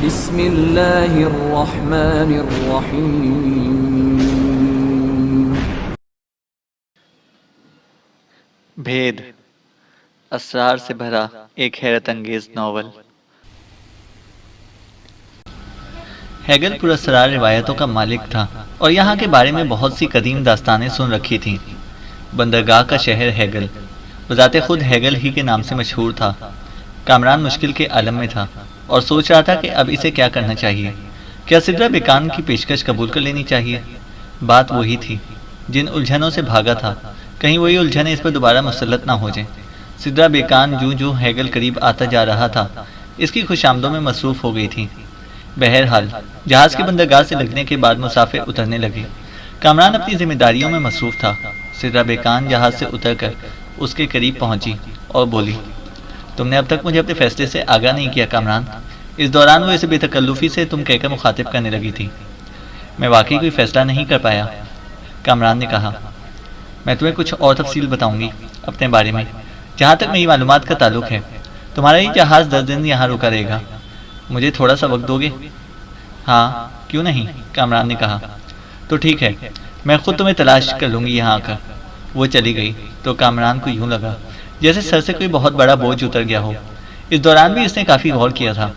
بسم اللہ الرحمن الرحیم۔ بھید، اسرار سے بھرا ایک حیرت انگیز ناول۔ ہیگل پراسرار روایتوں کا مالک تھا اور یہاں کے بارے میں بہت سی قدیم داستانیں سن رکھی تھیں۔ بندرگاہ کا شہر ہیگل بذات خود ہیگل ہی کے نام سے مشہور تھا۔ کامران مشکل کے عالم میں تھا اور سوچ رہا تھا کہ اب اسے کیا کرنا چاہیے۔ کیا سدرا بیکان کی پیشکش قبول کر لینی چاہیے؟ بات وہی تھی جن الجھنوں سے بھاگا تھا، کہیں وہی الجھنیں اس پر دوبارہ مسلط نہ ہو جائیں۔ سدرا بیکان جوں ہیگل قریب آتا جا رہا تھا اس کی خوش آمدوں میں مصروف ہو گئی تھی۔ بہرحال جہاز کے بندرگاہ سے لگنے کے بعد مسافر اترنے لگے۔ کامران اپنی ذمہ داریوں میں مصروف تھا۔ سدرا بیکان جہاز سے اتر کر اس کے قریب پہنچی اور بولی، تم نے اب تک مجھے اپنے فیصلے سے آگاہ نہیں کیا کامران۔ اس دوران وہ اسے بے تکلفی سے تم کہہ کر مخاطب کرنے لگی تھی۔ میں واقعی کوئی فیصلہ نہیں کر پایا، کامران نے کہا۔ میں تمہیں کچھ اور تفصیل بتاؤں گی اپنے بارے میں۔ جہاں تک میری معلومات کا تعلق ہے تمہارا یہ جہاز 10 دن یہاں رکا رہے گا۔ مجھے تھوڑا سا وقت دو گے؟ ہاں کیوں نہیں، کامران نے کہا۔ تو ٹھیک ہے، میں خود تمہیں تلاش کر لوں گی یہاں آ کر۔ وہ چلی گئی تو کامران کو یوں لگا جیسے سر سے کوئی بہت بڑا بوجھ اتر گیا ہو۔ اس دوران بھی اس نے کافی غور کیا تھا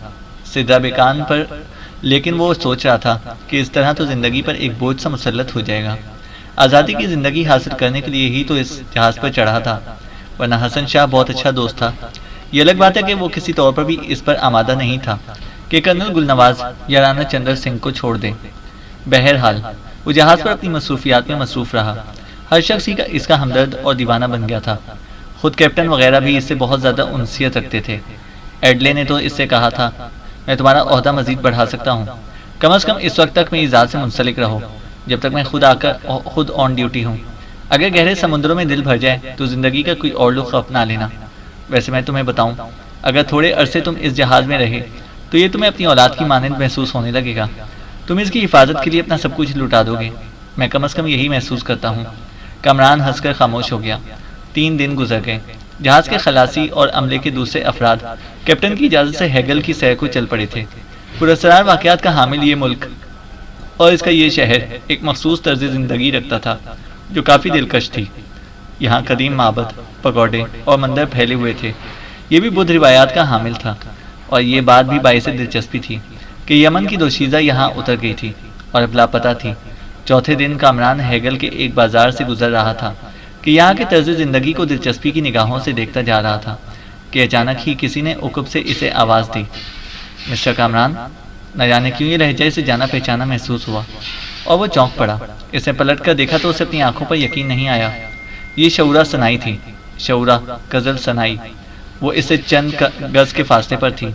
سدرا بیکان پر، لیکن وہ سوچ رہا تھا کہ اس طرح تو زندگی پر ایک بوجھ سا مسلط ہو جائے گا۔ آزادی کی زندگی حاصل کرنے کے لیے ہی تو اس جہاز پر چڑھا تھا، ورنہ حسن شاہ بہت اچھا دوست تھا۔ یہ الگ بات ہے کہ وہ کسی طور پر بھی اس پر آمادہ نہیں تھا کہ کرنل گلنواز یا رانا چندر سنگھ کو چھوڑ دے۔ بہرحال وہ جہاز پر اپنی مصروفیات میں مصروف رہا۔ ہر شخص ہی اس کا ہمدرد اور دیوانہ بن گیا تھا۔ خود کیپٹن وغیرہ بھی اس سے بہت زیادہ انسیت رکھتے تھے۔ ایڈلے نے تو اس سے کہا تھا، میں تمہارا عہدہ مزید بڑھا سکتا ہوں، کم از کم اس وقت تک میری ذات سے منسلک رہو جب تک میں خود آن ڈیوٹی ہوں۔ اگر گہرے سمندروں میں دل بھر جائے تو زندگی کا کوئی اور لطف اپنا لینا۔ ویسے میں تمہیں بتاؤں، اگر تھوڑے عرصے تم اس جہاز میں رہے تو یہ تمہیں اپنی اولاد کی مانند محسوس ہونے لگے گا۔ تم اس کی حفاظت کے لیے اپنا سب کچھ لٹا دو گے۔ میں کم از کم یہی محسوس کرتا ہوں۔ کامران ہنس کر خاموش ہو گیا۔ 3 دن گزر گئے۔ جہاز کے خلاصی اور عملے کے دوسرے افراد کیپٹن کی اجازت سے ہیگل کی سیر کو چل پڑے تھے۔ پراسرار واقعات کا حامل یہ ملک اور اس کا یہ شہر ایک مخصوص طرز زندگی رکھتا تھا جو کافی دلکش تھی۔ یہاں قدیم معبد، پگوڈے اور مندر پھیلے ہوئے تھے۔ یہ بھی بدھ روایات کا حامل تھا، اور یہ بات بھی باعث دلچسپی تھی کہ یمن کی دوشیزہ یہاں اتر گئی تھی اور اب لاپتہ تھی۔ چوتھے دن کامران ہیگل کے ایک بازار سے گزر رہا تھا کہ یہاں کے طرز زندگی کو دلچسپی کی نگاہوں سے دیکھتا جا رہا تھا کہ اچانک ہی کسی نے عقب سے اسے آواز دی، مسٹر کامران۔ نہ جانے کیوں یہ لہجہ اسے جانا پہچانا محسوس ہوا اور وہ چونک پڑا۔ اسے پلٹ کر دیکھا تو اسے اپنی آنکھوں پر یقین نہیں آیا۔ یہ شعورہ سنائی تھی، شعورہ غزل سنائی۔ وہ اس سے چند گز کے فاصلے پر تھی۔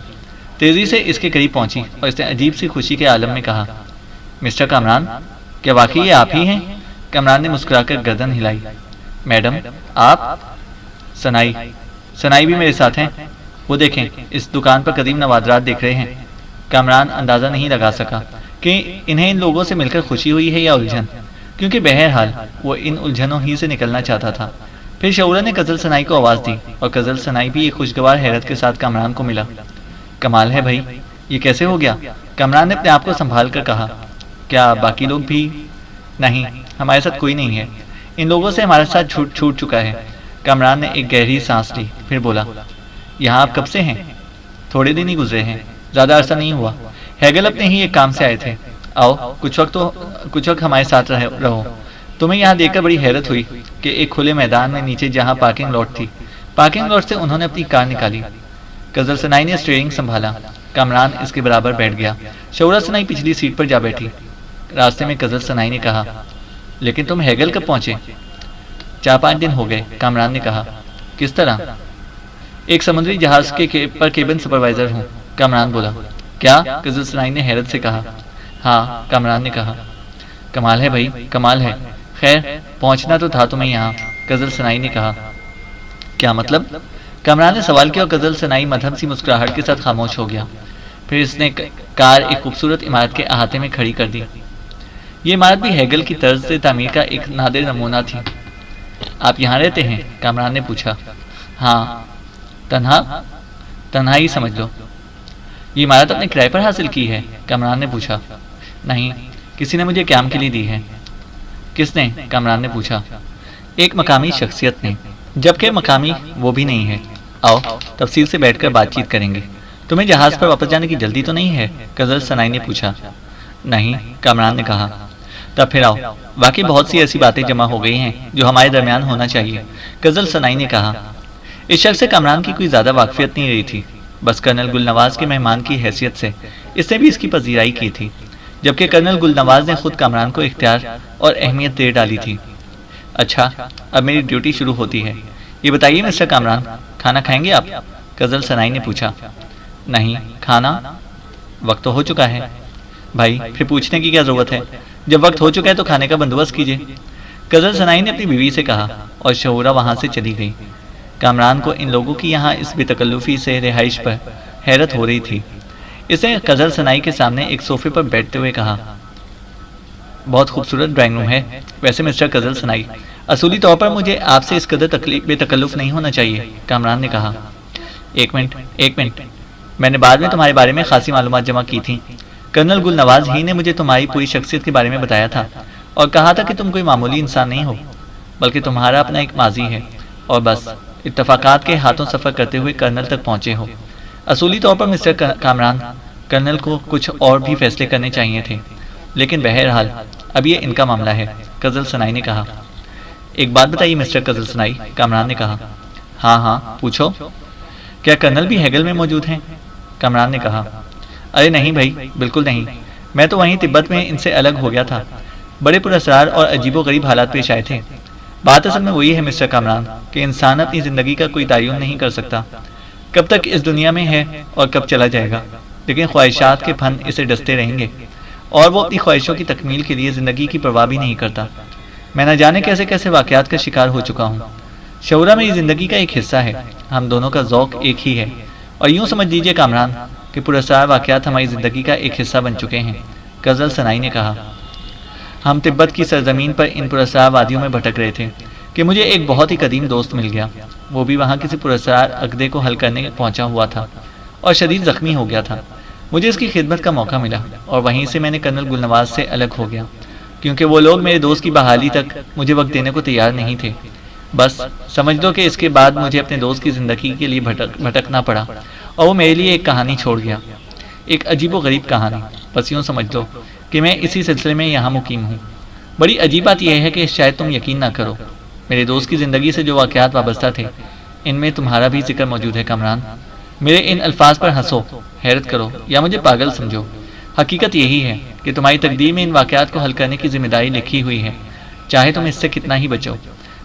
تیزی سے اس کے قریب پہنچی اور اس نے عجیب سی خوشی کے عالم میں کہا، مسٹر کامران، کیا واقعی یہ آپ ہی ہیں؟ کامران نے مسکرا کر گردن ہلائی۔ میڈم، آپ؟ سنائی بھی میرے ساتھ ہیں۔ وہ دیکھیں، اس دکان پر قدیم نوادرات دیکھ رہے ہیں۔ کامران اندازہ نہیں لگا سکا کہ انہیں ان لوگوں سے مل کر خوشی ہوئی ہے یا الجھن، کیونکہ بہرحال وہ ان الجھنوں ہی سے نکلنا چاہتا تھا۔ پھر شعورہ نے غزل سنائی کو آواز دی اور غزل سنائی بھی ایک خوشگوار حیرت کے ساتھ کامران کو ملا۔ کمال ہے بھائی، یہ کیسے ہو گیا؟ کامران نے اپنے آپ کو سنبھال کر کہا۔ کیا باقی لوگ بھی؟ نہیں، ہمارے ساتھ کوئی نہیں ہے۔ ان لوگوں سے ہمارا ساتھ چھوٹ چکا ہے۔ کامران نے ایک گہری سانس لی، پھر بولا، یہاں آپ کب سے ہیں؟ تھوڑے دن ہی گزرے ہیں، زیادہ عرصہ نہیں ہوا۔ ہیگل اپنے ہی ایک کام سے آئے تھے۔ آؤ کچھ وقت ہمارے ساتھ رہو۔ تمہیں یہاں دیکھ کر بڑی حیرت ہوئی کہ ایک کھلے میدان میں نیچے جہاں پارکنگ لاٹ تھی، پارکنگ لاٹ سے انہوں نے اپنی کار نکالی۔ غزل سنائی نے اسٹیئرنگ سنبھالا۔ کامران اس کے برابر بیٹھ گیا۔ شعورہ سنائی پچھلی سیٹ پر جا بیٹھی۔ راستے میں غزل سنائی نے کہا، لیکن تم ہیگل کب پہنچے؟ 4-5 دن ہو گئے، کامران نے کہا۔ کس طرح؟ ایک سمندری جہاز پر کیبن سپروائزر ہوں، کامران بولا۔ کیا؟ غزل سنائی نے حیرت سے کہا۔ ہاں، کامران نے کہا۔ کمال ہے بھائی، کمال ہے۔ خیر، پہنچنا تو تھا تمہیں یہاں، غزل سنائی نے کہا۔ کیا مطلب؟ کامران نے سوال کیا اور غزل سنائی مدھم سی مسکراہٹ کے ساتھ خاموش ہو گیا۔ پھر اس نے کار ایک خوبصورت عمارت کے احاطے میں کھڑی کر دی۔ یہ عمارت بھی ہیگل کی طرز سے تعمیر کا ایک نادر نمونہ تھی۔ آپ یہاں رہتے ہیں؟ کامران نے پوچھا۔ ہاں۔ تنہا؟ تنہائی سمجھ لو۔ یہ عمارت اپنے کرائے پر حاصل کی ہے؟ کامران نے پوچھا۔ نہیں، کسی نے مجھے قیام کے لیے دی ہے۔ کس نے؟ کامران نے پوچھا۔ ایک مقامی شخصیت نے، جبکہ مقامی وہ بھی نہیں ہے۔ آؤ تفصیل سے بیٹھ کر بات چیت کریں گے۔ تمہیں جہاز پر واپس جانے کی جلدی تو نہیں ہے؟ قزل سنائی نے پوچھا۔ نہیں، کامران نے کہا۔ تب پھر آؤ، واقعی بہت سی ایسی باتیں جمع ہو گئی ہیں جو ہمارے درمیان ہونا چاہیے، قزل سنائی نے کہا۔ اس شخص سے کامران کی کوئی زیادہ واقفیت نہیں رہی تھی، بس کرنل گل نواز کے مہمان کی حیثیت سے اس نے بھی اس کی پذیرائی کی تھی، جبکہ کرنل گل نواز نے خود کامران کو اختیار اور اہمیت دے ڈالی تھی۔ اچھا، اب میری ڈیوٹی شروع ہوتی ہے۔ یہ بتائیے مسٹر کامران، کھانا کھائیں گے آپ؟ قزل سنائی نے پوچھا۔ نہیں، کھانا وقت تو ہو چکا ہے۔ بھائی پھر پوچھنے کی کیا ضرورت ہے؟ جب وقت ہو چکا ہے تو کھانے کا بندوبست کیجیے، قزل سنائی نے اپنی بیوی سے کہا، اور شعورہ وہاں سے چلی گئی۔ کامران کو ان لوگوں کی یہاں اس بے تکلفی سے رہائش پر حیرت ہو رہی تھی۔ اس نے قزل سنائی کے سامنے ایک صوفے پر بیٹھتے ہوئے کہا، بہت خوبصورت ڈرائنگ روم ہے۔ ویسے مسٹر قزل سنائی، اصولی طور پر مجھے آپ سے اس قدر بے تکلف نہیں ہونا چاہیے، کامران نے کہا۔ ایک منٹ، میں نے بعد میں تمہارے بارے میں خاصی معلومات جمع کی تھیں۔ کرنل گل نواز ہی نے مجھے تمہاری پوری شخصیت کے بارے میں بتایا تھا اور کہا تھا کہ تم کوئی معمولی انسان نہیں ہو، بلکہ تمہارا اپنا ایک ماضی ہے، اور بس اتفاقات کے ہاتھوں سفر کرتے ہوئے کرنل تک پہنچے ہو۔ اصولی طور پر مسٹر کامران، کرنل کو کچھ اور بھی فیصلے کرنے چاہیے تھے، لیکن بہرحال اب یہ ان کا معاملہ ہے، قزل سنائی نے کہا۔ ایک بات بتائیے مسٹر قزل سنائی، کامران نے کہا۔ ہاں پوچھو۔ کیا کرنل بھی ہیگل میں موجود ہیں؟ کامران نے کہا۔ ارے نہیں بھائی، بالکل نہیں، میں تو وہیں تبت میں ان سے الگ ہو گیا تھا۔ بڑے پراسرار اور عجیب و غریب حالات پیش آئے تھے۔ بات اصل میں وہی ہے مسٹر کامران کہ انسان اپنی زندگی کا کوئی تعین نہیں کر سکتا، کب تک اس دنیا میں ہے اور کب چلا جائے گا، لیکن خواہشات کے پھن اسے ڈستے رہیں گے، اور وہ اپنی خواہشوں کی تکمیل کے لیے زندگی کی پرواہ بھی نہیں کرتا۔ میں نہ جانے کیسے کیسے واقعات کا شکار ہو چکا ہوں۔ شعورہ میری زندگی کا ایک حصہ ہے، ہم دونوں کا ذوق ایک ہی ہے، اور یوں سمجھ لیجیے کامران کہ پراسرار واقعات ہماری زندگی کا ایک حصہ بن چکے ہیں، قزل سنائی نے کہا۔ ہم تبت کی سرزمین پر ان پراسرار وادیوں میں بھٹک رہے تھے کہ مجھے ایک بہت ہی قدیم دوست مل گیا، وہ بھی وہاں کسی پراسرار عقدے کو حل کرنے پہنچا ہوا تھا اور شدید زخمی ہو گیا تھا۔ مجھے اس کی خدمت کا موقع ملا، اور وہیں سے میں نے کرنل گل نواز سے الگ ہو گیا، کیونکہ وہ لوگ میرے دوست کی بحالی تک مجھے وقت دینے کو تیار نہیں تھے۔ بس سمجھ لو کہ اس کے بعد مجھے اپنے دوست کی زندگی کے لیے بھٹکنا پڑا، اور وہ میرے لیے ایک کہانی چھوڑ گیا، ایک عجیب و غریب کہانی۔ بس یوں سمجھ لو کہ میں اسی سلسلے میں یہاں مقیم ہوں۔ بڑی عجیب بات یہ ہے کہ شاید تم یقین نہ کرو، میرے دوست کی زندگی سے جو واقعات وابستہ تھے ان میں تمہارا بھی ذکر موجود ہے کامران۔ میرے ان الفاظ پر ہنسو، حیرت کرو یا مجھے پاگل سمجھو، حقیقت یہی ہے کہ تمہاری تقدیر میں ان واقعات کو حل کرنے کی ذمہ داری لکھی ہوئی ہے، چاہے تم اس سے کتنا ہی بچو۔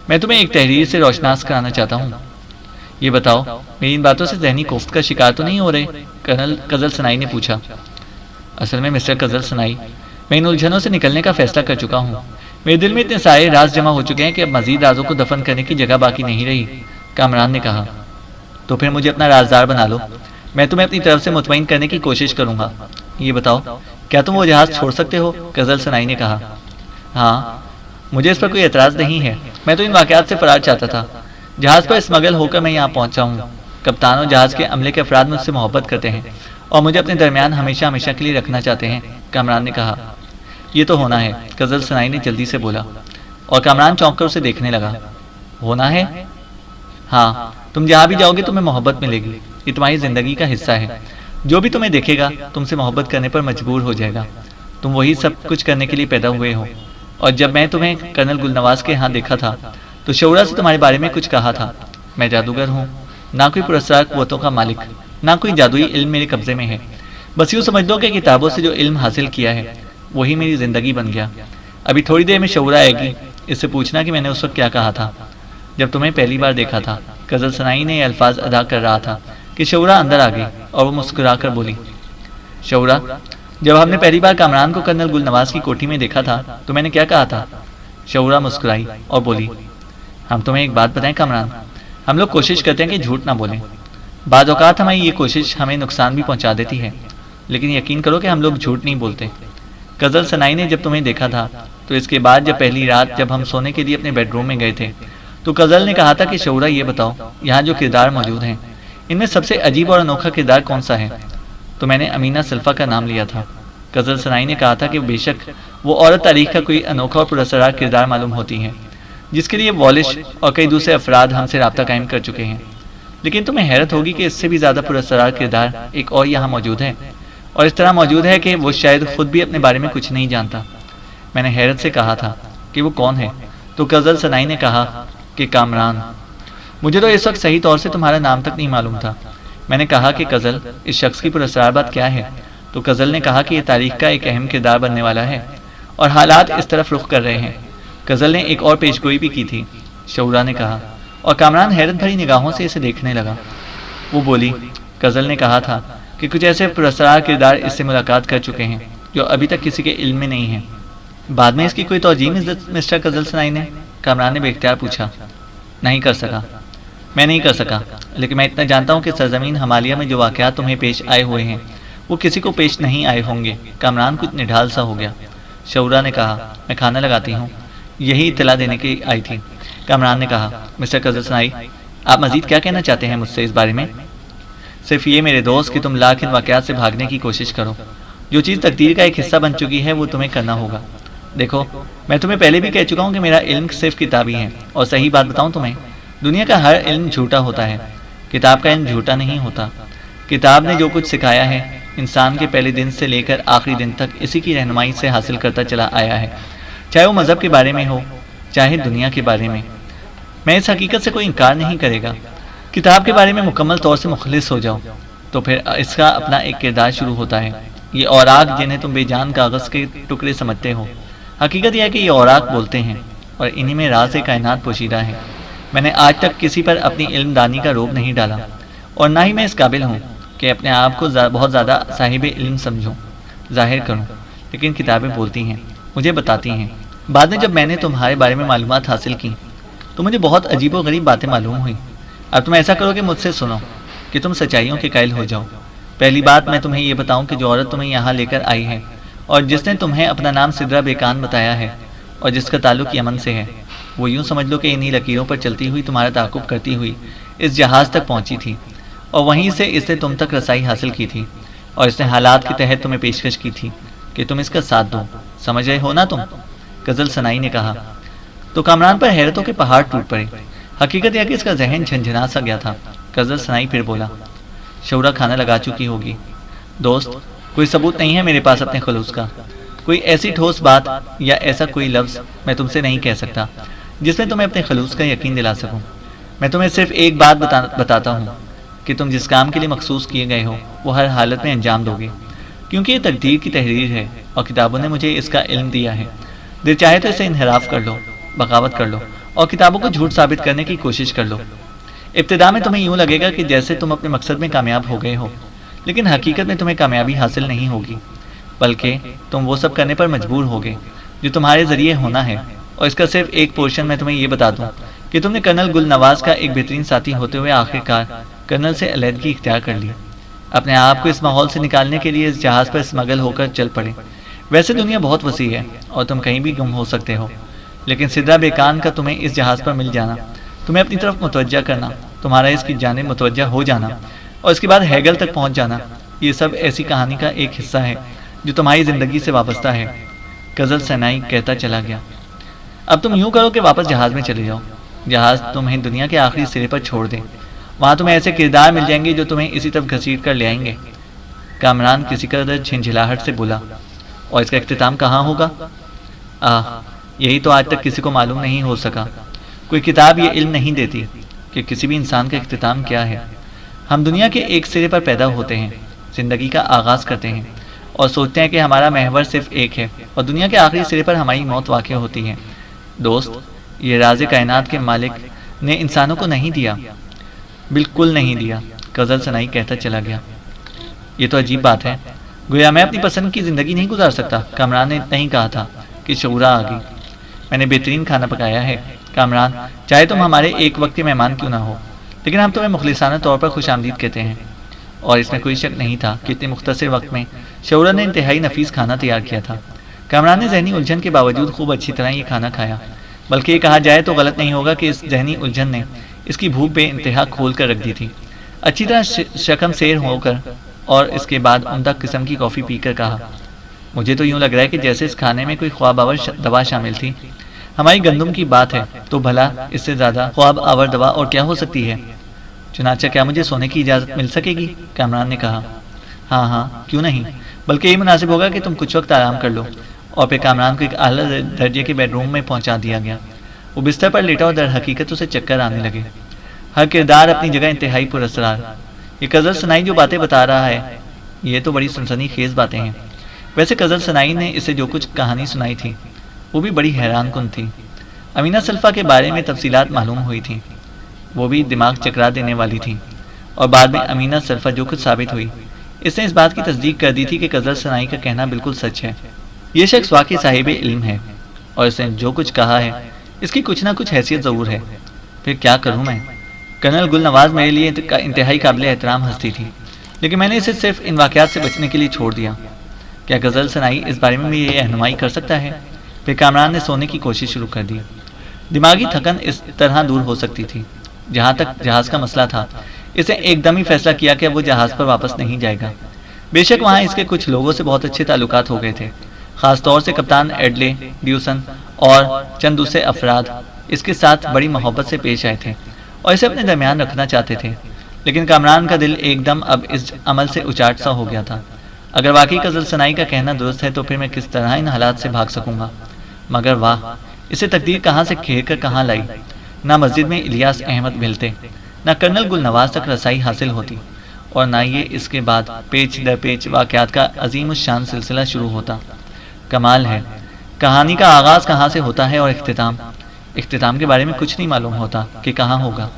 میں تمہیں ایک تحریر سے روشناس کرانا چاہتا ہوں۔ یہ بتاؤ، میری ان باتوں سے ذہنی کوفت کا شکار تو نہیں ہو رہے؟ کرنل قزل سنائی نے پوچھا۔ اصل میں مسٹر قزل سنائی، میں ان الجھنوں سے نکلنے کا فیصلہ کر چکا ہوں۔ میرے دل میں اتنے سارے راز جمع ہو چکے ہیں کہ اب مزید رازوں کو دفن کرنے کی جگہ باقی نہیں رہی، کامران نے کہا۔ تو پھر مجھے اپنا رازدار بنا لو، میں تمہیں اپنی طرف سے مطمئن کرنے کی کوشش کروں گا۔ یہ بتاؤ، کیا تم وہ جہاز چھوڑ سکتے ہو؟ قزل سنائی نے کہا۔ ہاں، مجھے اس پر کوئی اعتراض نہیں ہے، میں تو ان واقعات سے فرار چاہتا تھا۔ جہاز پر اسمگل ہو کر میں یہاں پہنچا ہوں۔ کپتان اور جہاز کے عملے کے افراد مجھ سے محبت کرتے ہیں اور مجھے اپنے درمیان ہمیشہ کے لیے رکھنا چاہتے ہیں، کامران نے کہا۔ یہ تو ہونا ہے، قزل سنائی نے جلدی سے بولا، اور کامران چونک کر اسے دیکھنے لگا۔ ہونا ہے؟ ہاں، تم جہاں بھی جاؤ گے تمہیں محبت ملے گی، یہ تمہاری زندگی کا حصہ ہے۔ جو بھی تمہیں دیکھے گا تم سے محبت کرنے پر مجبور ہو جائے گا، تم وہی سب کچھ کرنے کے لیے پیدا ہوئے ہو۔ اور جب میں تمہیں کرنل گل نواز کے ہاں دیکھا تھا تو شعورہ سے تمہارے بارے میں کچھ کہا تھا۔ میں جادوگر ہوں، نہ کوئی پراسرار قوتوں کا مالک، نہ کوئی جادوئی علم میرے قبضے میں ہے۔ بس یوں سمجھ لو کہ کتابوں سے جو علم حاصل کیا ہے وہی میری زندگی بن گیا۔ ابھی تھوڑی دیر میں شعورہ آئے گی، اس سے پوچھنا کہ میں نے اس وقت کیا کہا تھا جب تمہیں پہلی بار دیکھا تھا۔ قزل سنائی نے یہ الفاظ ادا کر رہا تھا کہ شعورہ اندر آ گئی اور وہ مسکرا کر بولی، شعورہ، جب ہم نے پہلی بار کامران کو کرنل گل نواز کی کوٹھی میں دیکھا تھا تو میں نے کیا کہا تھا؟ شعورہ مسکرائی اور بولی، ہم تمہیں ایک بات بتائیں کامران، ہم لوگ کوشش کرتے ہیں کہ جھوٹ نہ بولیں۔ بعض اوقات ہماری یہ کوشش ہمیں نقصان بھی پہنچا دیتی ہے، لیکن یقین کرو کہ ہم لوگ جھوٹ نہیں بولتے۔ قزل سنائی نے جب تمہیں دیکھا تھا تو اس کے بعد جب پہلی رات جب ہم سونے کے لیے اپنے بیڈ روم میں گئے تھے تو قزل نے کہا تھا کہ شعورہ یہ بتاؤ، یہاں جو کردار موجود ہیں ان میں سب سے عجیب اور انوکھا کردار کون سا ہے؟ تو میں نے امینہ سلفا کا نام لیا تھا۔ غزل سنائی نے کہا تھا کہ بے شک وہ عورت تاریخ کا کوئی انوکھا اور پراسرار کردار معلوم ہوتی ہے، جس کے لیے والش اور کئی دوسرے افراد ہم سے رابطہ قائم کر چکے ہیں، لیکن تمہیں حیرت ہوگی کہ اس سے بھی زیادہ پراسرار کردار ایک اور یہاں موجود ہے، اور اس طرح موجود ہے کہ وہ شاید خود بھی اپنے بارے میں کچھ نہیں جانتا۔ میں نے حیرت سے کہا تھا کہ وہ کون ہے؟ تو غزل سنائی نے کہا کہ کامران۔ مجھے تو اس وقت صحیح طور سے تمہارا نام تک نہیں معلوم تھا۔ میں نے کہا کہ غزل، اس شخص کی پراسرار بات کیا ہے؟ تو غزل نے کہا کہ یہ تاریخ کا ایک اہم کردار بننے والا ہے اور حالات اس طرف رخ کر رہے ہیں۔ غزل نے ایک اور پیشگوئی بھی کی تھی، شعورا نے کہا، اور کامران حیرت بھری نگاہوں سے اسے دیکھنے لگا۔ وہ بولی، غزل نے کہا تھا کہ کچھ ایسے پراسرار کردار اس سے ملاقات کر چکے ہیں جو ابھی تک کسی کے علم میں نہیں ہیں۔ بعد میں اس کی کوئی توجیہ مسٹر غزل سنائی نے؟ کامران نے بے اختیار پوچھا۔ نہیں کر سکا، میں نہیں کر سکا، لیکن میں اتنا جانتا ہوں کہ سرزمین ہمالیہ میں جو واقعات تمہیں پیش آئے ہوئے ہیں وہ کسی کو پیش نہیں آئے ہوں گے۔ کامران کچھ نڈھال سا ہو گیا۔ شعورا نے کہا، میں کھانا لگاتی ہوں، یہی اطلاع دینے کی آئی تھی۔ کامران نے کہا، مسٹر غزل سنائی، آپ مزید کیا کہنا چاہتے ہیں مجھ سے اس بارے میں؟ صرف یہ میرے دوست کہ تم لاکھ ان واقعات سے بھاگنے کی کوشش کرو۔ جو چیز تقدیر کا ایک حصہ بن چکی ہے وہ تمہیں کرنا ہوگا۔ دیکھو، میں تمہیں پہلے بھی کہہ چکا ہوں کہ میرا علم صرف کتابی ہے، اور صحیح بات بتاؤں تمہیں، دنیا کا ہر علم جھوٹا ہوتا ہے، کتاب کا علم جھوٹا نہیں ہوتا۔ کتاب نے جو کچھ سکھایا ہے انسان کے پہلے دن سے لے کر آخری دن تک اسی کی رہنمائی سے حاصل کرتا چلا آیا ہے، چاہے وہ مذہب کے بارے میں ہو چاہے دنیا کے بارے میں۔ میں اس حقیقت سے کوئی انکار نہیں کرے گا۔ کتاب کے بارے میں مکمل طور سے مخلص ہو جاؤ تو پھر اس کا اپنا ایک کردار شروع ہوتا ہے۔ یہ اوراق جنہیں تم بے جان کاغذ کے ٹکڑے سمجھتے ہو، حقیقت یہ ہے کہ یہ اوراق بولتے ہیں، اور انہی میں راز کائنات پوشیدہ ہے۔ میں نے آج تک کسی پر اپنی علم دانی کا روب نہیں ڈالا، اور نہ ہی میں اس قابل ہوں کہ اپنے آپ کو بہت زیادہ صاحب علم سمجھوں، ظاہر کروں، لیکن کتابیں بولتی ہیں، مجھے بتاتی ہیں۔ بعد میں جب میں نے تمہارے بارے میں معلومات حاصل کی تو مجھے بہت عجیب و غریب باتیں معلوم ہوئیں۔ اب تم ایسا کرو کہ مجھ سے سنو کہ تم سچائیوں کے قائل ہو جاؤ۔ پہلی بات میں تمہیں یہ بتاؤں کہ جو عورت تمہیں یہاں لے کر آئی ہے اور جس نے تمہیں اپنا نام سدرا بیکان بتایا ہے اور جس کا تعلق یمن سے ہے، وہ یوں سمجھ لو کہ انہی لکیروں پر چلتی ہوئی تمہارا تعاقب کرتی ہوئی اس جہاز تک پہنچی تھی، اور وہیں سے اس نے تم تک رسائی حاصل کی تھی، اور اس نے حالات کے تحت تمہیں پیشکش کی تھی کہ تم اس کا ساتھ دو۔ سمجھ رہے ہو نا تم؟ غزل سنائی نے کہا۔ تو کامران پر حیرتوں کے پہاڑ ٹوٹ پڑے۔ حقیقت یہ کہ اس کا ذہن جھنجھنا سا گیا تھا۔ غزل سنائی پھر بولا، شعورا کھانا لگا چکی ہوگی۔ دوست، کوئی ثبوت نہیں ہے میرے پاس اپنے خلوص کا، کوئی ایسی ٹھوس بات یا ایسا کوئی لفظ میں تم سے نہیں کہہ سکتا جس میں تمہیں اپنے خلوص کا یقین دلا سکوں۔ میں تمہیں صرف ایک بات بتاتا ہوں کہ تم جس کام کے لیے مخصوص کیے گئے ہو وہ ہر حالت میں انجام دو گے، کیونکہ یہ تقدیر کی تحریر ہے اور کتابوں نے مجھے اس کا علم دیا ہے۔ دل چاہے تو اسے انحراف کر لو، بغاوت کر لو، اور کتابوں کو جھوٹ ثابت کرنے کی کوشش کر لو۔ ابتدا میں تمہیں یوں لگے گا کہ جیسے تم اپنے مقصد میں کامیاب ہو گئے ہو، لیکن حقیقت میں تمہیں کامیابی حاصل نہیں ہوگی، بلکہ تم وہ سب کرنے پر مجبور ہوگے جو تمہارے ذریعے ہونا ہے۔ اور اس کا صرف ایک پورشن میں تمہیں یہ بتا دوں کہ تم نے کرنل گل نواز کا ایک بہترین ساتھی ہوتے ہوئے آخرکار کرنل سے علیحدگی اختیار کر لی، اپنے آپ کو اس ماحول سے نکالنے کے لیے اس جہاز پر اسمگل ہو کر چل پڑے۔ ویسے دنیا بہت وسیع ہے اور تم کہیں بھی گم ہو سکتے ہو، لیکن سدرا بیکان کا تمہیں اس جہاز پر مل جانا، تمہیں اپنی طرف متوجہ کرنا، تمہارا اس کی جانب متوجہ ہو جانا، اور اس کے بعد ہیگل تک پہنچ جانا، یہ سب ایسی کہانی کا ایک حصہ ہے جو تمہاری زندگی سے وابستہ ہے۔ غزل سنائی کہتا چلا گیا، اب تم یوں کرو کہ واپس جہاز میں چلے جاؤ، جہاز تمہیں دنیا کے آخری سرے پر چھوڑ دے، وہاں تمہیں ایسے کردار مل جائیں گے جو تمہیں اسی طرف گھسیٹ کر لے آئیں گے۔ کامران کسی قدر جھنجھلاہٹ سے بولا، اور اس کا اختتام کہاں ہوگا؟ یہی تو آج تک کسی کو معلوم نہیں ہو سکا۔ کوئی کتاب یہ علم نہیں دیتی کہ کسی بھی انسان کا اختتام کیا ہے۔ ہم دنیا کے ایک سرے پر پیدا ہوتے ہیں، زندگی کا آغاز کرتے ہیں اور سوچتے ہیں کہ ہمارا محور صرف ایک ہے، اور دنیا کے آخری سرے پر ہماری موت واقع ہوتی ہے۔ دوست، یہ راز کائنات کے مالک نے انسانوں کو نہیں دیا، بالکل نہیں دیا۔ غزل سنائی کہتا چلا گیا، یہ تو عجیب بات ہے، گویا میں اپنی پسند کی زندگی نہیں گزار سکتا۔ کامران نے اتنا ہی کہا تھا کہ شعورا آ گئی۔ میں نے بہترین کھانا پکایا ہے کامران، چاہے تم ہمارے ایک وقت کے مہمان کیوں نہ ہو، لیکن ہم تمہیں مخلصانہ طور پر خوش آمدید کہتے ہیں۔ اور اس میں کوئی شک نہیں تھا کہ اتنے مختصر وقت میں شعورا نے انتہائی نفیس کھانا تیار کیا تھا۔ کامران نے ذہنی الجھن کے باوجود خوب اچھی طرح یہ کھانا کھایا، بلکہ یہ کہا جائے تو غلط نہیں ہوگا کہ اس ذہنی الجھن نے اس کی بھوک بے انتہا کھول کر رکھ دی تھی۔ اچھی طرح شکم سیر ہو کر اور اس کے بعد عمدہ قسم کی کافی پی کر کہا، مجھے تو یوں لگ رہا ہے کہ جیسے اس کھانے میں کوئی خواب آور دوا شامل تھی۔ ہماری گندم کی بات ہے تو بھلا اس سے زیادہ خواب آور دوا اور کیا ہو سکتی ہے؟ چنانچہ کیا مجھے سونے کی اجازت مل سکے گی؟ کامران نے کہا۔ ہاں ہاں، کیوں نہیں، بلکہ یہ مناسب ہوگا کہ تم کچھ وقت آرام کر لو۔ اور پھر کامران کو ایک اعلیٰ درجے کے بیڈ روم میں پہنچا دیا گیا۔ وہ بستر پر لیٹا اور در حقیقت اسے چکر آنے لگے۔ ہر کردار اپنی جگہ انتہائی پراسرار۔ یہ قزل سنائی جو باتیں بتا رہا ہے، یہ تو بڑی سنسنی خیز باتیں ہیں۔ ویسے قزل سنائی نے اسے جو کچھ کہانی سنائی تھی وہ بھی بڑی حیران کن تھی۔ امینہ سلفا کے بارے میں تفصیلات معلوم ہوئی تھی، وہ بھی دماغ چکرا دینے والی تھی، اور بعد میں امینہ سلفا جو کچھ ثابت ہوئی، اس نے اس بات کی تصدیق کر دی تھی کہ قزل سنائی کا کہنا بالکل سچ ہے۔ یہ شخص واقعی صاحب علم ہے، اور اس نے جو کچھ کہا ہے اس کی کچھ نہ کچھ حیثیت ضرور ہے۔ پھر کیا کروں میں؟ کرنل گل نواز میرے لیے انتہائی قابل احترام ہستی تھی، لیکن میں نے اسے صرف ان واقعات سے بچنے کے لیے چھوڑ دیا۔ کیا غزل سنائی اس بارے میں میری رہنمائی کر سکتا ہے؟ پھر کامران نے سونے کی کوشش شروع کر دی۔ دماغی تھکن اس طرح دور ہو سکتی تھی۔ جہاں تک جہاز کا مسئلہ تھا، اسے ایک دم ہی فیصلہ کیا کہ اب وہ جہاز پر واپس نہیں جائے گا۔ بے شک وہاں اس کے کچھ لوگوں سے بہت اچھے تعلقات ہو گئے تھے، خاص طور سے کپتان ایڈلے ڈیوسن اور چند دوسرے افراد اس کے ساتھ بڑی محبت سے پیش آئے تھے اور اسے اپنے درمیان رکھنا چاہتے تھے، لیکن کامران کا دل ایک دم اب اس عمل سے اچاٹ سا ہو گیا تھا۔ اگر واقعی غزل سنائی کا کہنا درست ہے تو پھر میں کس طرح ان حالات سے بھاگ سکوں گا؟ مگر واہ، اسے تقدیر کہاں سے کھیر کر کہاں لائی۔ نہ مسجد میں الیاس احمد ملتے، نہ کرنل گل نواز تک رسائی حاصل ہوتی، اور نہ یہ اس کے بعد پیچ در پیچ واقعات کا عظیم الشان سلسلہ شروع ہوتا۔ کمال ہے، کہانی کا آغاز کہاں سے ہوتا ہے اور اختتام کے بارے میں کچھ نہیں معلوم ہوتا کہ کہاں ہوگا۔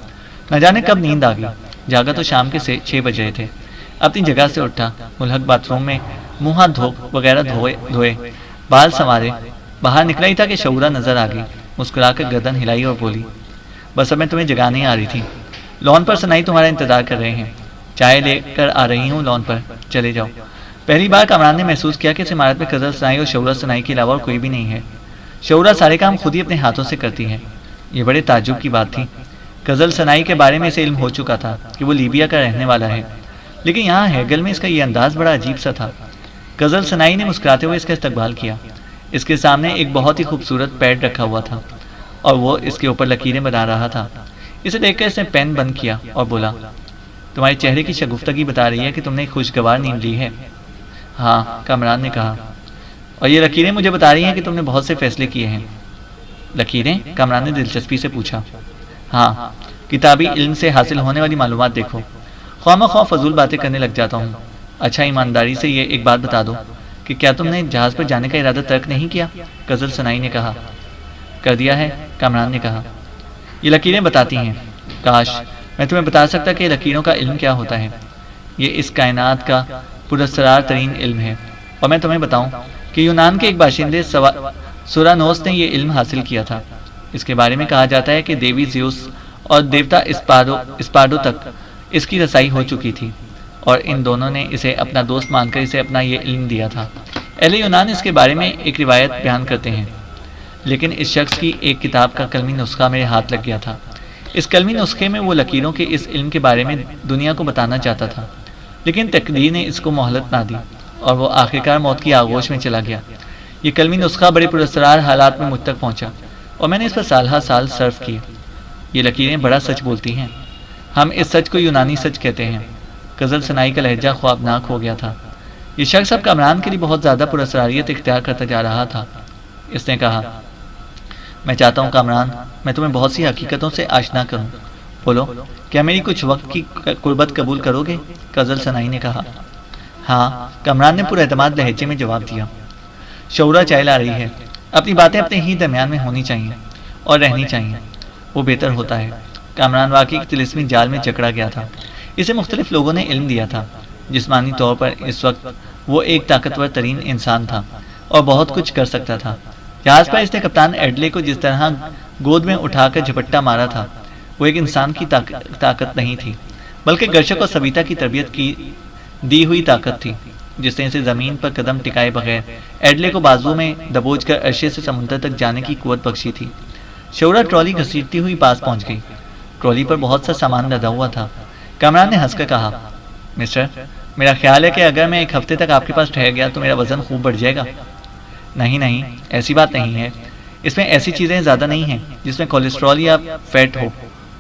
نہ جانے کب نیند آ گئی۔ جاگا تو شام کے 6 بج رہے تھے۔ اپنی جگہ سے اٹھا، ملحق باتھ روم میں منہ ہاتھ وغیرہ دھوئے، بال سنوارے، باہر نکلا ہی تھا کہ شعورہ نظر آ گئی۔ مسکرا کر گردن ہلائی اور بولی، بس اب میں تمہیں جگانے آ رہی تھی۔ لان پر سنائی تمہارا انتظار کر رہے ہیں، چائے لے کر آ رہی ہوں لان پر، چلے جاؤ۔ پہلی بار کامران نے محسوس کیا کہ اس عمارت میں قزل سنائی اور شعورہ سنائی کے علاوہ اور کوئی بھی نہیں ہے۔ شعورہ سارے کام خود ہی اپنے ہاتھوں سے کرتی ہے۔ یہ بڑے تعجب کی بات تھی۔ قزل سنائی کے بارے میں اسے علم ہو چکا تھا کہ وہ لیبیا کا رہنے والا ہے، لیکن یہاں ہیگل میں اس کا یہ انداز بڑا عجیب سا تھا۔ قزل سنائی نے مسکراتے ہوئے اس کا استقبال کیا۔ اس کے سامنے ایک بہت ہی خوبصورت پیڈ رکھا ہوا تھا اور وہ اس کے اوپر لکیریں بنا رہا تھا۔ اسے دیکھ کر اس نے پین بند کیا اور بولا، تمہارے چہرے کی شگفتگی بتا رہی ہے کہ تم نے ایک خوشگوار نیند لی ہے۔ ہاں، کامران نے کہا، اور یہ لکیریں مجھے بتا رہی ہیں کہ تم نے بہت سے فیصلے کیے ہیں۔ لکیریں؟ کامران نے دلچسپی سے پوچھا۔ ہاں، کتابی علم سے حاصل ہونے والی معلومات دیکھو، خواہ مخواہ فضول باتیں کرنے لگ جاتا ہوں۔ اچھا، ایمانداری سے یہ ایک بات بتا دو کہ کیا تم نے جہاز پر جانے کا ارادہ ترک نہیں کیا؟ قزل سنائی نے کہا۔ کر دیا ہے، کامران نے کہا۔ یہ لکیریں بتاتی ہیں۔ کاش میں تمہیں بتا سکتا کہ لکیروں کا علم کیا ہوتا ہے۔ یہ اس کائنات کا پراسرار ترین علم ہے، اور میں تمہیں بتاؤں کہ یونان کے ایک باشندے سورانوس نے یہ علم حاصل کیا تھا۔ اس کے بارے میں کہا جاتا ہے کہ دیوی زیوس اور دیوتا اسپارڈو تک اس کی رسائی ہو چکی تھی، اور ان دونوں نے اسے اپنا دوست مان کر اسے اپنا یہ علم دیا تھا۔ اہل یونان اس کے بارے میں ایک روایت بیان کرتے ہیں، لیکن اس شخص کی ایک کتاب کا قلمی نسخہ میرے ہاتھ لگ گیا تھا۔ اس قلمی نسخے میں وہ لکیروں کے اس علم کے بارے میں دنیا کو بتانا چاہتا تھا، لیکن تقدیر نے اس کو مہلت نہ دی اور وہ آخرکار موت کی آغوش میں چلا گیا۔ یہ قلمی نسخہ بڑے پراسرار حالات میں مجھ تک پہنچا اور میں نے اس پر سالہ سال صرف کیے۔ یہ لکیریں بڑا سچ بولتی ہیں۔ ہم اس سچ کو یونانی سچ کہتے ہیں۔ قزل سنائی کا لہجہ خوابناک ہو گیا تھا۔ یہ شخص اب کامران کے لیے بہت زیادہ پراسراریت اختیار کرتا جا رہا تھا۔ اس نے کہا، میں چاہتا ہوں کامران، میں تمہیں بہت سی حقیقتوں سے آشنا کروں۔ بولو، کیا میری کچھ وقت کی قربت قبول کرو گے؟ قزل سنائی نے کہا۔ ہاں، کامران نے پر اعتماد لہجے میں جواب دیا۔ شعورہ چائے لا رہی ہے۔ اپنی باتیں اپنے ہی درمیان میں ہونی چاہیے اور رہنی چاہیے، وہ بہتر ہوتا ہے۔ کامران واقعی طلسمی جال میں جکڑا گیا تھا۔ اسے مختلف لوگوں نے علم دیا تھا۔ جسمانی طور پر اس وقت وہ ایک طاقتور ترین انسان تھا اور بہت کچھ کر سکتا تھا۔ جہاز پر اس نے کپتان ایڈلے کو جس طرح گود میں اٹھا کر جھپٹا مارا تھا، وہ ایک انسان کی طاقت نہیں تھی، بلکہ گرشک اور سبیتا کی تربیت کی دی ہوئی طاقت تھی، جس نے اسے زمین پر قدم ٹکائے بغیر ایڈلے کو بازو میں دبوچ کر عرشے سے سمندر تک جانے کی قوت بخشی تھی۔ شعورہ ٹرالی گھسیٹتی ہوئی پاس پہنچ گئی۔ ٹرالی پر بہت سا سامان لدا ہوا تھا۔ کامران نے ہنس کر کہا، مسٹر، میرا خیال ہے کہ اگر میں ایک ہفتے تک آپ کے پاس ٹھہر گیا تو میرا وزن خوب بڑھ جائے گا۔ نہیں نہیں، ایسی بات نہیں ہے، اس میں ایسی چیزیں زیادہ نہیں ہیں جس میں کولیسٹرول یا فیٹ ہو۔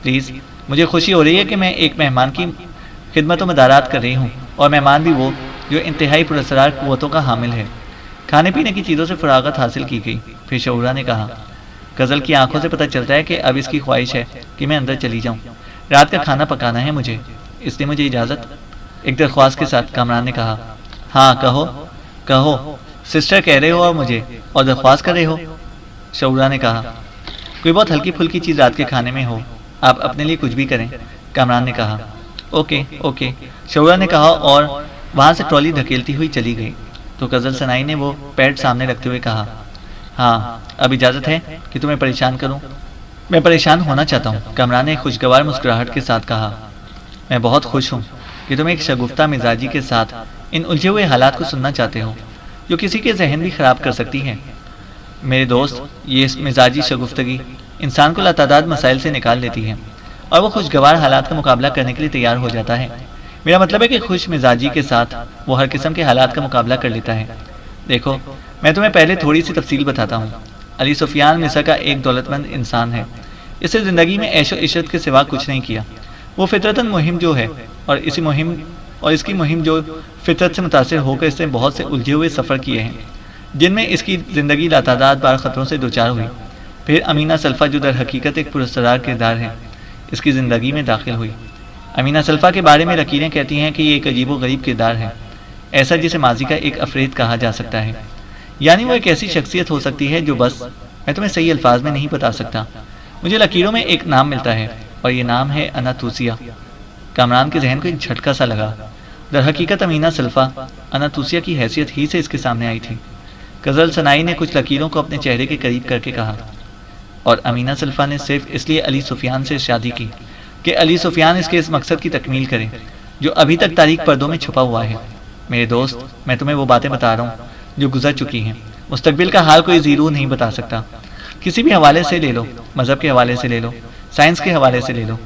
پلیز، مجھے خوشی ہو رہی ہے کہ میں ایک مہمان کی خدمت و مدارات کر رہی ہوں، اور مہمان بھی وہ جو انتہائی پراسرار قوتوں کا حامل ہے۔ کھانے پینے کی چیزوں سے فراغت حاصل کی گئی۔ پھر شعورہ نے کہا، غزل کی آنکھوں سے پتہ چلتا ہے کہ اب اس کی خواہش ہے کہ میں اندر چلی جاؤں، رات کا کھانا پکانا ہے مجھے، اس لیے مجھے اجازت؟ ایک درخواست کے ساتھ کامران نے کہا۔ ہاں کہو کہو، سسٹر کہہ رہے ہو اور مجھے اور درخواست کر رہے ہو؟ شعورہ نے کہا، کوئی بہت ہلکی پھلکی چیز رات کے کھانے میں ہو، آپ اپنے لیے کچھ بھی کریں۔ کامران نے کہا، اوکے اوکے، شعورہ نے کہا اور وہاں سے ٹرالی دھکیلتی ہوئی چلی گئی۔ تو غزل ثنائی نے وہ پیڈ سامنے رکھتے ہوئے کہا، ہاں اب اجازت ہے کہ تمہیں پریشان کروں؟ میں پریشان ہونا چاہتا ہوں، کامران نے خوشگوار مسکراہٹ کے ساتھ کہا۔ میں بہت خوش ہوں کہ تم ایک شگفتہ مزاجی کے ساتھ ان الجھے ہوئے حالات کو سننا چاہتے ہو جو کسی کے ذہن بھی خراب کر سکتی ہیں۔ میرے دوست، یہ مزاجی شگفتگی انسان کو لاتعداد مسائل سے نکال لیتی ہے اور وہ خوشگوار حالات کا مقابلہ کرنے کے لیے تیار ہو جاتا ہے۔ میرا مطلب ہے کہ خوش مزاجی کے ساتھ وہ ہر قسم کے حالات کا مقابلہ کر لیتا ہے۔ دیکھو، میں تمہیں پہلے تھوڑی سی تفصیل بتاتا ہوں۔ علی سفیان مصر کا ایک دولت مند انسان ہے۔ اس سے زندگی میں عیش و عشرت کے سوا کچھ نہیں کیا۔ وہ فطرتاً مہم جو ہے اور اس کی مہم جو فطرت سے متاثر ہو کر اس نے بہت سے الجھے ہوئے سفر کیے ہیں جن میں اس کی زندگی لاتعداد بار خطروں سے دوچار ہوئی۔ پھر امینہ سلفا جو در حقیقت ایک پراسرار کردار ہے اس کی زندگی میں داخل ہوئی۔ امینہ سلفا کے بارے میں لکیریں کہتی ہیں کہ یہ ایک عجیب و غریب کردار ہے، ایسا جسے ماضی کا ایک افریت کہا جا سکتا ہے، یعنی وہ ایک ایسی شخصیت ہو سکتی ہے جو بس میں تمہیں صحیح الفاظ میں نہیں بتا سکتا۔ مجھے لکیروں میں ایک نام ملتا ہے اور یہ نام ہے اناتوسیہ۔ کامران کے ذہن کو ایک جھٹکا سا لگا۔ در حقیقت امینہ سلفا اناتوسیہ کی حیثیت ہی سے اس کے سامنے آئی تھی۔ غزل ثنائی نے کچھ لکیروں کو اپنے چہرے کے قریب کر کے کہا، اور امینہ سلفا نے صرف اس لیے علی سفیان سے شادی کی کہ علی سفیان اس کے اس مقصد کی تکمیل کرے جو ابھی تک تاریک پردوں میں چھپا ہوا ہے۔ میرے دوست، میں تمہیں وہ باتیں بتا رہا ہوں جو گزر چکی ہیں۔ مستقبل کا حال کوئی زیرو نہیں بتا سکتا۔ کسی بھی حوالے سے لے لو، مذہب کے حوالے سے لے لو، سائنس کے حوالے سے لے لو،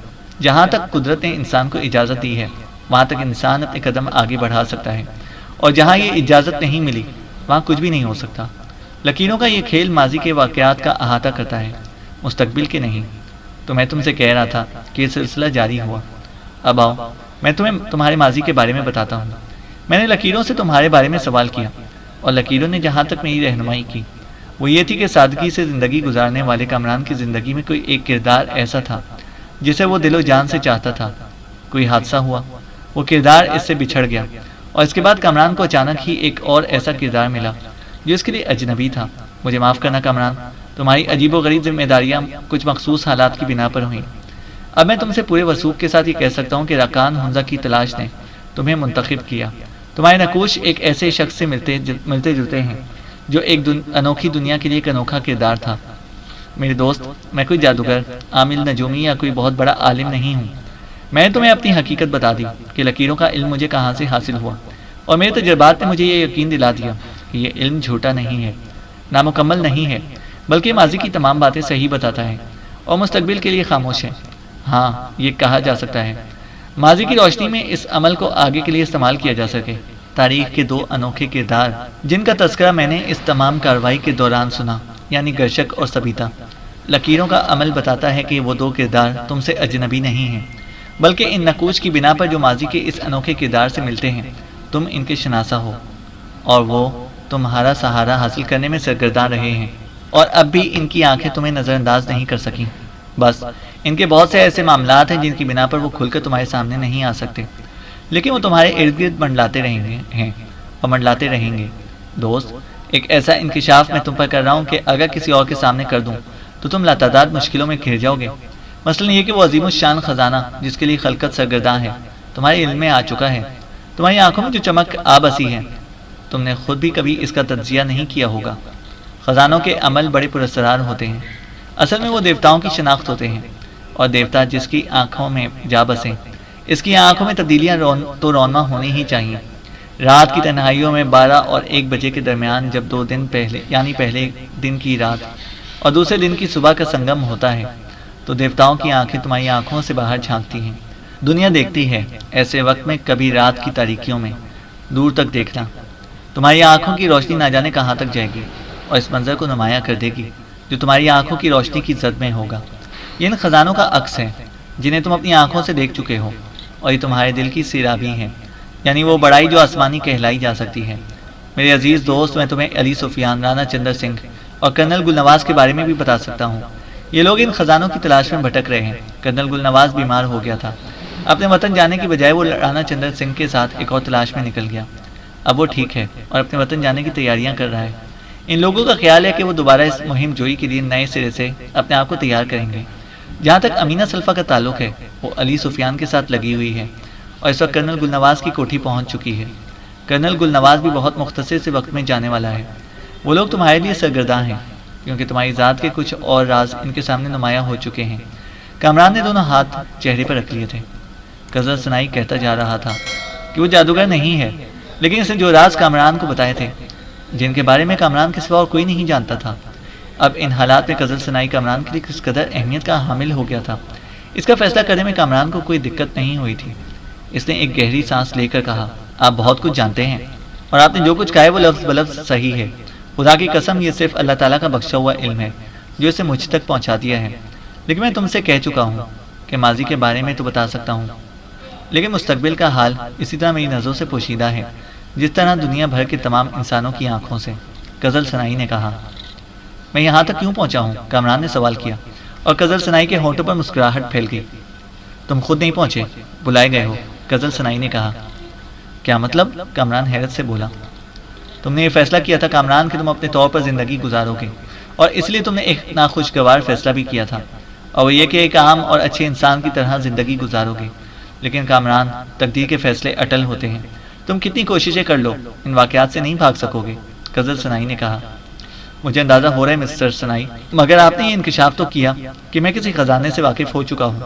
جہاں تک قدرت نے انسان کو اجازت دی ہے وہاں تک انسان اپنے قدم آگے بڑھا سکتا ہے، اور جہاں یہ اجازت نہیں ملی وہاں کچھ بھی نہیں ہو سکتا۔ لکیروں کا یہ کھیل ماضی کے واقعات کا احاطہ کرتا ہے، مستقبل کے نہیں۔ تو میں تم سے کہہ رہا تھا کہ یہ سلسلہ جاری ہوا۔ اب آؤ، میں تمہیں تمہارے ماضی کے بارے میں بتاتا ہوں۔ میں نے لکیروں سے تمہارے بارے میں سوال کیا، اور لکیروں نے جہاں تک میری رہنمائی کی وہ یہ تھی کہ سادگی سے زندگی گزارنے والے کامران کی زندگی میں کوئی ایک کردار ایسا تھا جسے وہ دل و جان سے چاہتا تھا۔ کوئی حادثہ ہوا، وہ کردار اس سے بچھڑ گیا، اور اس کے بعد کامران کو اچانک ہی ایک اور ایسا کردار ملا جو اس کے لیے اجنبی تھا۔ مجھے معاف کرنا کامران، تمہاری عجیب و غریب ذمہ داریاں کچھ مخصوص حالات کی بنا پر ہوئیں۔ اب میں تم سے پورے وثوق کے ساتھ یہ کہہ سکتا ہوں کہ راکان حمزہ کی تلاش نے تمہیں منتخب کیا۔ تمہارے نقوش ایک ایسے شخص سے ملتے جلتے ہیں جو ایک انوکھی دنیا کے لیے ایک انوکھا کردار تھا۔ میرے دوست، میں کوئی جادوگر، عامل نجومی یا کوئی بہت بڑا عالم نہیں ہوں۔ میں نے تمہیں اپنی حقیقت بتا دی کہ لکیروں کا علم مجھے کہاں سے حاصل ہوا، اور میرے تجربات نے مجھے یہ یقین دلا دیا کہ یہ علم جھوٹا نہیں ہے، نامکمل نہیں ہے، بلکہ ماضی کی تمام باتیں صحیح بتاتا ہے اور مستقبل کے لیے خاموش ہے۔ ہاں، یہ کہا جا سکتا ہے ماضی کی روشنی میں اس عمل کو آگے کے لیے استعمال کیا جا سکے۔ تاریخ کے دو انوکھے کردار جن کا تذکرہ میں نے اس تمام کارروائی کے دوران سنا، یعنی گرشک اور سبیتا۔ لکیروں کا عمل بتاتا ہے کہ وہ دو کردار تم سے اجنبی نہیں ہیں، بلکہ ان نقوش کی بنا پر جو ماضی کے اس انوکھے کردار سے ملتے ہیں تم ان کے شناسہ ہو، اور وہ تمہارا سہارا حاصل کرنے میں سرگرداں رہے ہیں، اور اب بھی ان کی آنکھیں تمہیں نظر انداز نہیں کر سکیں۔ بس ان کے بہت سے ایسے معاملات ہیں جن کی بنا پر وہ کھل کر تمہارے سامنے نہیں آ سکتے، لیکن وہ تمہارے ارد گرد منڈلاتے رہیں گے۔ دوست، ایک ایسا انکشاف میں تم پر کر رہا ہوں کہ اگر کسی اور کے سامنے کر دوں تو تم لاتعداد مشکلوں میں گھر جاؤ گے۔ مثلا یہ کہ وہ عظیم الشان خزانہ جس کے لیے خلقت سرگرداں ہے تمہارے علم میں آ چکا ہے۔ تمہاری آنکھوں میں جو چمک آ بسی ہے تم نے خود بھی کبھی اس کا تجزیہ نہیں کیا ہوگا۔ خزانوں کے عمل بڑے پراسرار ہوتے ہیں، اصل میں وہ دیوتاؤں کی شناخت ہوتے ہیں، اور دیوتا جس کی آنکھوں میں جا بسیں اس کی آنکھوں میں تبدیلیاں تو رونما ہونی ہی چاہیے۔ رات کی تنہائیوں میں 12 اور 1 بجے کے درمیان جب 2 دن پہلے، یعنی پہلے دن کی رات اور دوسرے دن کی صبح کا سنگم ہوتا ہے تو دیوتاؤں کی آنکھیں تمہاری آنکھوں سے باہر جھانکتی ہیں، دنیا دیکھتی ہے ایسے وقت میں کبھی رات کی تاریکیوں میں دور تک دیکھنا، تمہاری آنکھوں کی روشنی نہ جانے کہاں تک جائے گی اور اس منظر کو نمایاں کر دے گی جو تمہاری آنکھوں کی روشنی کی زد میں ہوگا۔ یہ ان خزانوں کا عکس ہے جنہیں تم اپنی آنکھوں سے دیکھ چکے ہو، اور یہ تمہارے دل کی سیرابی ہیں، یعنی وہ بڑائی جو آسمانی کہلائی جا سکتی ہے۔ میرے عزیز دوست، میں تمہیں علی سفیان، رانا چندر سنگھ اور کرنل گل نواز کے بارے میں بھی بتا سکتا ہوں۔ یہ لوگ ان خزانوں کی تلاش میں بھٹک رہے ہیں۔ کرنل گل نواز بیمار ہو گیا تھا، اپنے وطن جانے کی بجائے وہ رانا چندر سنگھ کے ساتھ ایک اور تلاش میں نکل گیا۔ اب وہ ٹھیک ہے اور اپنے وطن جانے کی تیاریاں کر رہا ہے۔ ان لوگوں کا خیال ہے کہ وہ دوبارہ اس مہم جوئی کے لیے نئے سرے سے اپنے آپ کو تیار کریں گے۔ جہاں تک امینہ سلفا کا تعلق ہے، وہ علی سفیان کے ساتھ لگی ہوئی ہے اور اس وقت کرنل گل نواز کی کوٹھی پہنچ چکی ہے۔ کرنل گل نواز بھی بہت مختصر سے وقت میں جانے والا ہے۔ وہ لوگ تمہارے لیے سرگرداں ہیں کیونکہ تمہاری ذات کے کچھ اور راز ان کے سامنے نمایاں ہو چکے ہیں۔ کامران نے دونوں ہاتھ چہرے پر رکھ لیے تھے۔ قزل سنائی کہتا جا رہا تھا کہ وہ جادوگر نہیں ہے، لیکن اس نے جو راز کامران کو بتائے تھے، جن کے بارے میں کامران کے سوا اور کوئی نہیں جانتا تھا، اب ان حالات میں قزل سنائی کامران کے لیے کس قدر اہمیت کا حامل ہو گیا تھا، اس کا فیصلہ کرنے میں کامران کو کوئی دقت نہیں ہوئی تھی۔ اس نے ایک گہری سانس لے کر کہا، آپ بہت کچھ جانتے ہیں اور آپ نے جو کچھ کہا ہے وہ لفظ بلفظ صحیح ہے۔ خدا کی قسم، یہ صرف اللہ تعالیٰ کا بخشا ہوا علم ہے جو اسے مجھ تک پہنچا دیا ہے۔ لیکن میں تم سے کہہ چکا ہوں کہ ماضی کے بارے میں تو بتا سکتا ہوں، لیکن مستقبل کا حال اسی طرح میری نظروں سے پوشیدہ ہے جس طرح دنیا بھر کے تمام انسانوں کی آنکھوں سے۔ قزل سنائی نے کہا، میں یہاں تک کیوں پہنچا ہوں؟ کامران نے سوال کیا، اور قزل سنائی کے ہونٹوں پر مسکراہٹ پھیل گئی۔ تم خود نہیں پہنچے، بلائے گئے ہو، قزل سنائی نے کہا۔ کیا مطلب؟ کامران حیرت سے بولا۔ تم نے یہ فیصلہ کیا تھا کامران کہ تم اپنے طور پر زندگی گزارو گے، اور اس لیے تم نے ایک ناخوشگوار فیصلہ بھی کیا تھا، اور وہ یہ کہ ایک عام اور اچھے انسان کی طرح زندگی گزارو گے۔ لیکن کامران، تقدیر کے فیصلے اٹل ہوتے ہیں، تم کتنی کوششیں کر لو ان واقعات سے نہیں بھاگ سکو گے، قزل سنائی نے کہا۔ مجھے اندازہ ہو رہا ہے مسٹر سنائی، مگر آپ نے یہ انکشاف تو کیا کہ میں کسی خزانے سے واقف ہو چکا ہوں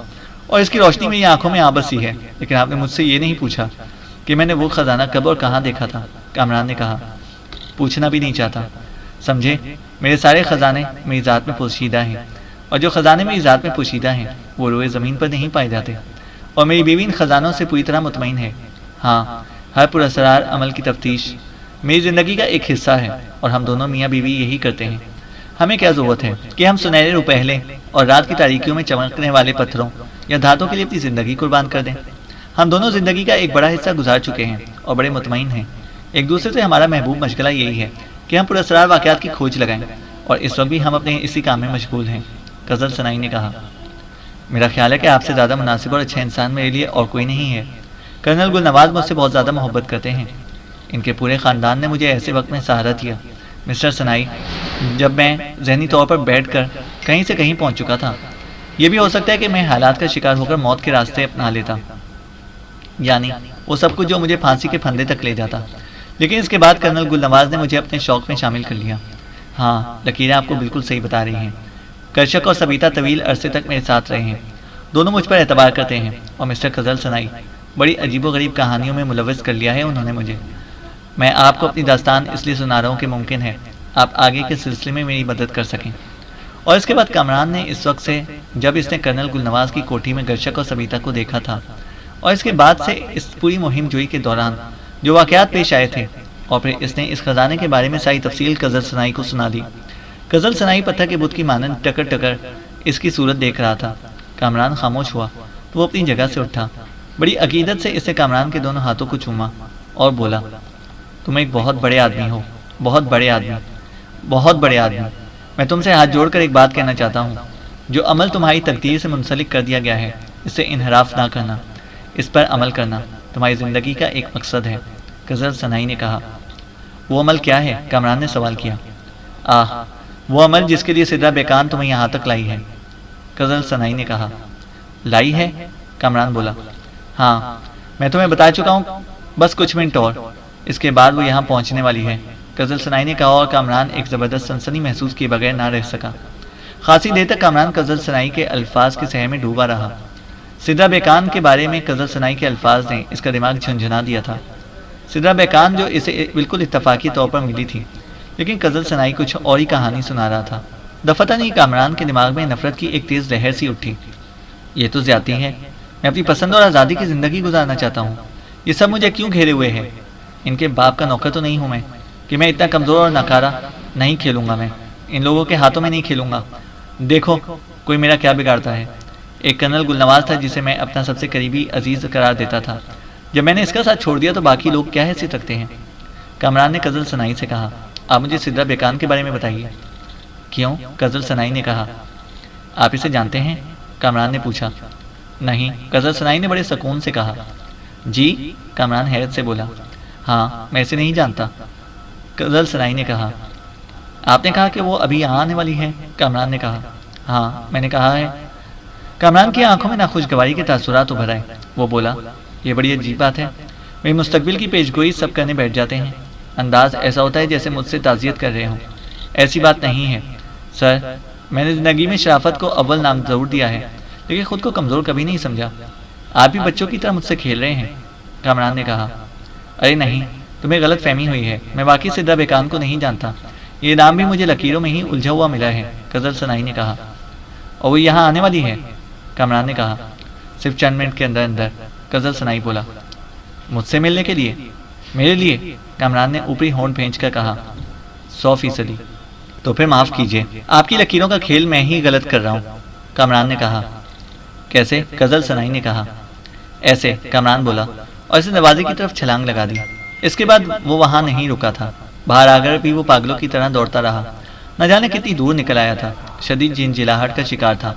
اور اس کی روشنی میری آنکھوں میں آ بسی ہے، لیکن آپ نے مجھ سے یہ نہیں پوچھا کہ میں نے وہ خزانہ کب اور کہاں دیکھا تھا، کامران نے کہا۔ پوچھنا بھی نہیں چاہتا، سمجھے، میرے سارے خزانے میری ذات میں پوشیدہ ہیں، اور جو خزانے میری ذات میں پوشیدہ ہیں وہ روئے زمین پر نہیں پائے جاتے، اور میری بیوی ان خزانوں سے پوری طرح مطمئن ہے۔ ہاں، ہر پراسرار عمل کی تفتیش میری زندگی کا ایک حصہ ہے، اور ہم دونوں میاں بیوی یہی کرتے ہیں۔ ہمیں کیا ضرورت ہے کہ ہم سنہرے روپہلے اور رات کی تاریکیوں میں چمکنے والے پتھروں یا دھاتوں کے لیے اپنی زندگی قربان کر دیں؟ ہم دونوں زندگی کا ایک بڑا حصہ گزار چکے ہیں اور بڑے مطمئن ہیں۔ ایک دوسرے سے ہمارا محبوب مشغلہ یہی ہے کہ ہم پراسرار واقعات کی کھوج لگائیں، اور اس وقت بھی ہم اپنے اسی کام میں مشغول ہیں، قزل سنائی نے کہا۔ میرا خیال ہے کہ آپ سے زیادہ مناسب اور اچھا انسان میرے لیے اور کوئی نہیں ہے۔ کرنل گل نواز مجھ سے بہت زیادہ محبت کرتے ہیں، ان کے پورے خاندان نے مجھے ایسے وقت میں سہارا دیا مسٹر سنائی جب میں ذہنی طور پر بیٹھ کر کہیں سے کہیں پہنچ چکا تھا۔ یہ بھی ہو سکتا ہے کہ میں حالات کا شکار ہو کر موت کے راستے اپنا لیتا، یعنی وہ سب کچھ جو مجھے پھانسی کے پھندے تک لے جاتا، لیکن اس کے بعد کرنل گل نواز نے مجھے اپنے شوق میں شامل کر لیا۔ ہاں، لکیریں آپ کو بالکل صحیح بتا رہی ہیں۔ کرشک اور سبیتا طویل عرصے تک میرے ساتھ رہے ہیں، دونوں مجھ پر اعتبار کرتے ہیں، اور مسٹر قزل سنائی، بڑی عجیب و غریب کہانیوں میں ملوث کر لیا ہے انہوں نے مجھے۔ میں آپ کو اپنی داستان اس لیے سنا رہا ہوں کہ ممکن ہے آپ آگے کے سلسلے میں میری مدد کر سکیں۔ اور اس کے بعد کامران نے اس وقت سے جب اس نے کرنل گل نواز کی کوٹھی میں گرشک اور سبیتا کو دیکھا تھا، اور اس کے بعد سے اس پوری مہم جوئی کے دوران جو واقعات پیش آئے تھے، اور پھر اس نے اس خزانے کے بارے میں ساری تفصیل قزل سنائی کو سنا دی۔ قزل سنائی پتھر کے بت کی مانند ٹکر ٹکر اس کی صورت دیکھ رہا تھا۔ کامران خاموش ہوا تو وہ اپنی جگہ سے اٹھا، بڑی عقیدت سے اس نے کامران کے دونوں ہاتھوں کو چوما اور بولا، تم ایک بہت بڑے آدمی ہو، بہت بڑے آدمی، بہت بڑے آدمی۔ میں تم سے ہاتھ جوڑ کر ایک بات کہنا چاہتا ہوں، جو عمل تمہاری تقدیر سے منسلک کر دیا گیا ہے اس سے انحراف نہ کرنا، اس پر عمل کرنا تمہاری زندگی کا ایک مقصد ہے، قزل سنائی نے کہا۔ وہ عمل کیا ہے؟ کامران نے سوال کیا۔ وہ عمل جس کے لیے سدرا بیکان تمہیں یہاں تک لائی ہے، قزل سنائی نے کہا۔ لائی ہے؟ کامران بولا۔ ہاں، میں تمہیں بتا چکا ہوں، بس کچھ منٹ اور، اس کے بعد وہ یہاں پہنچنے والی ہے، قزل سنائی نے کہا، اور کامران ایک زبردست سنسنی محسوس کیے بغیر نہ رہ سکا۔ خاصی دیر تک کامران قزل سنائی کے الفاظ کے سحر میں ڈوبا رہا۔ سدرا بیکان کے بارے میں قزل سنائی کے الفاظ نے اس کا دماغ جھنجھنا دیا تھا۔ سدرا بیکان جو اسے بالکل اتفاقی طور پر ملی تھی، لیکن قزل سنائی کچھ اور ہی کہانی سنا رہا تھا۔ دفتن ہی کامران کے دماغ میں نفرت کی ایک تیز لہر سی اٹھی۔ یہ تو زیادتی ہے، میں اپنی پسند اور آزادی کی زندگی گزارنا چاہتا ہوں. یہ سب مجھے کیوں گھیرے ہوئے ہیں؟ ان کے باپ کا نوکر تو نہیں ہوں میں کہ میں اتنا کمزور اور ناکارہ. نہیں کھیلوں گا میں ان لوگوں کے ہاتھوں میں نہیں کھیلوں گا. دیکھو کوئی میرا کیا بگاڑتا ہے. ایک کرنل گلنواز تھا جسے میں اپنا سب سے قریبی عزیز قرار دیتا تھا. جب میں نے اس کا ساتھ چھوڑ دیا تو باقی لوگ کیا حیثیت رکھتے ہیں؟ کامران نے قزل سنائی سے کہا. آپ مجھے سدرا بیکان کے بارے میں بتائیے. کیوں؟ قزل سنائی نے کہا. آپ اسے جانتے ہیں؟ کامران نے پوچھا. نہیں، قزل سنائی نے بڑے سکون سے کہا. جی؟ کامران حیرت سے بولا. ہاں، میں اسے نہیں جانتا. قزل سنائی نے کہا. آپ نے کہا کہ وہ ابھی یہاں آنے والی ہے؟ کامران نے کہا. ہاں، میں نے کہا ہے. کامران کی آنکھوں میں ناخوشگواری کے تاثرات ابھر آئے. وہ بولا. یہ بڑی عجیب بات ہے. میری مستقبل کی پیشگوئی سب کرنے بیٹھ جاتے ہیں. انداز ایسا ہوتا ہے جیسے مجھ سے تعزیت کر رہے ہوں. ایسی بات نہیں ہے سر. میں نے زندگی میں شرافت کو اول نام ضرور دیا ہے لیکن خود کو کمزور کبھی نہیں سمجھا. آپ بھی بچوں کی طرح مجھ سے کھیل رہے ہیں. کامران نے کہا. ارے نہیں، تمہیں غلط فہمی ہوئی ہے. میں واقعی سدرا بیکان کو نہیں جانتا. یہ نام بھی مجھے لکیروں میں ہی الجھا ہوا ملا ہے. قزل سنائی نے کہا. اور وہ یہاں آنے والی ہے؟ کامران نے کہا. صرف چند منٹ کے اندر اندر. قزل سنائی بولا. مجھ سے ملنے کے لیے؟ میرے لیے؟ کامران نے اوپری ہونٹ بھینچ کر کہا. 100%. تو پھر معاف کیجیے، آپ کی لکیروں کا کھیل میں ہی غلط کر رہا ہوں. کامران نے کہا. کیسے؟ قزل سنائی نے کہا. ایسے، کامران بولا اور اسے دروازے کی طرف چھلانگ لگا دی. اس کے بعد وہ وہاں نہیں رکا تھا. باہر آ کر بھی وہ پاگلوں کی طرح دوڑتا رہا. نہ جانے کتنی دور نکل آیا تھا. شدید جھنجھلاہٹ کا شکار تھا.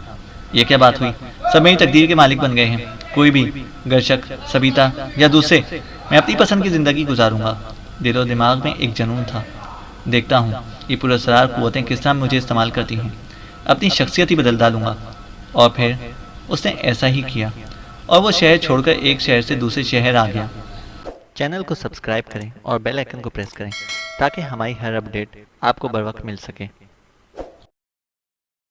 یہ کیا بات ہوئی؟ سب میری تقدیر کے مالک بن گئے ہیں. کوئی بھی، گرشک، سبیتا یا دوسرے، میں اپنی پسند کی زندگی گزاروں گا. دل و دماغ میں ایک جنون تھا. دیکھتا ہوں یہ پراسرار قوتیں کس طرح مجھے استعمال کرتی ہیں. اپنی شخصیت ہی بدل ڈالوں گا. اور پھر اس نے ایسا ہی کیا اور وہ شہر چھوڑ کر ایک شہر سے دوسرے شہر آ گیا. چینل کو سبسکرائب کریں اور بیل آئیکن کو پریس کریں تاکہ ہماری ہر اپڈیٹ آپ کو بر وقت مل سکے.